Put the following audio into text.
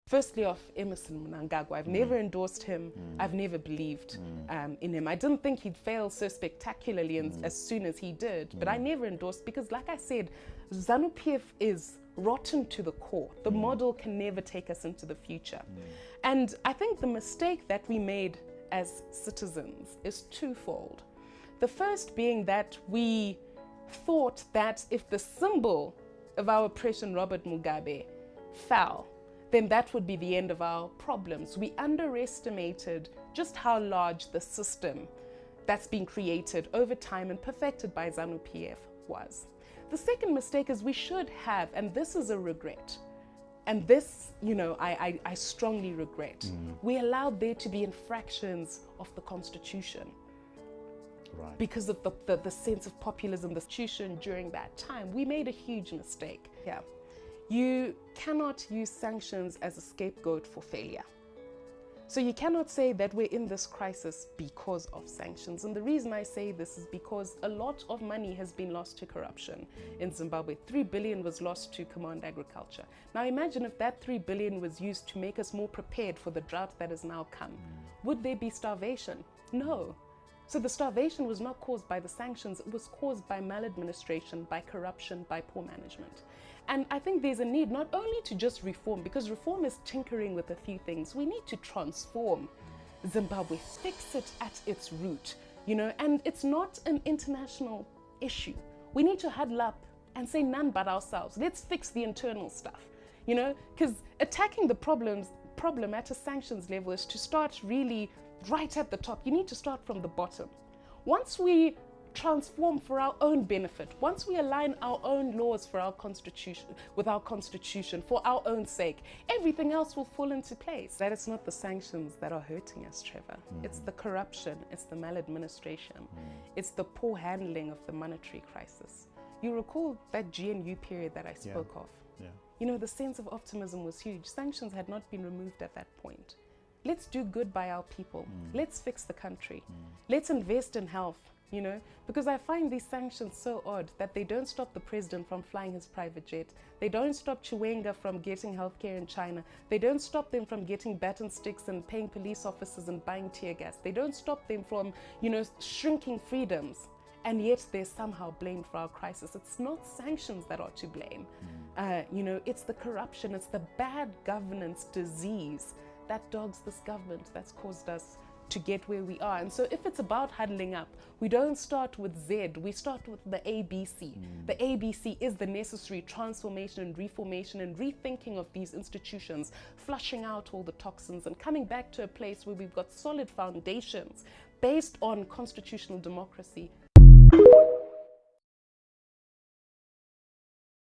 Firstly off, Emerson Mnangagwa. I've never endorsed him. I've never believed in him. I didn't think he'd fail so spectacularly as soon as he did, but I never endorsed because, like I said, ZANU-PF is rotten to the core. The model can never take us into the future. And I think the mistake that we made as citizens is twofold. The first being that we thought that if the symbol of our oppression, Robert Mugabe, fell, then that would be the end of our problems. We underestimated just how large the system that's been created over time and perfected by ZANU-PF was. The second mistake is we should have, and this is a regret, and this, I strongly regret, we allowed there to be infractions of the Constitution. Right. Because of the sense of populism, the Constitution during that time. We made a huge mistake here. You cannot use sanctions as a scapegoat for failure. So you cannot say that we're in this crisis because of sanctions. And the reason I say this is because a lot of money has been lost to corruption in Zimbabwe. 3 billion was lost to command agriculture. Now imagine if that 3 billion was used to make us more prepared for the drought that has now come. Would there be starvation? No. So the starvation was not caused by the sanctions, it was caused by maladministration, by corruption, by poor management. And I think there's a need not only to just reform, because reform is tinkering with a few things. We need to transform Zimbabwe, fix it at its root, and it's not an international issue. We need to huddle up and say none but ourselves. Let's fix the internal stuff, because attacking the problem at a sanctions level is to start really right at the top. You need to start from the bottom. Once we transform for our own benefit, once we align our own laws for our constitution with our constitution for our own sake, everything else will fall into place. That it's not the sanctions that are hurting us, Trevor. It's the corruption, it's the maladministration, it's the poor handling of the monetary crisis. You recall that GNU period that I spoke of? Yeah. The sense of optimism was huge. Sanctions had not been removed at that point. Let's do good by our people. Let's fix the country. Let's invest in health, because I find these sanctions so odd that they don't stop the president from flying his private jet. They don't stop Chiwenga from getting healthcare in China. They don't stop them from getting baton sticks and paying police officers and buying tear gas. They don't stop them from, shrinking freedoms. And yet they're somehow blamed for our crisis. It's not sanctions that are to blame. It's the corruption, it's the bad governance disease that dogs this government that's caused us to get where we are. And so if it's about huddling up, we don't start with Z, we start with the ABC. The ABC is the necessary transformation and reformation and rethinking of these institutions, flushing out all the toxins and coming back to a place where we've got solid foundations based on constitutional democracy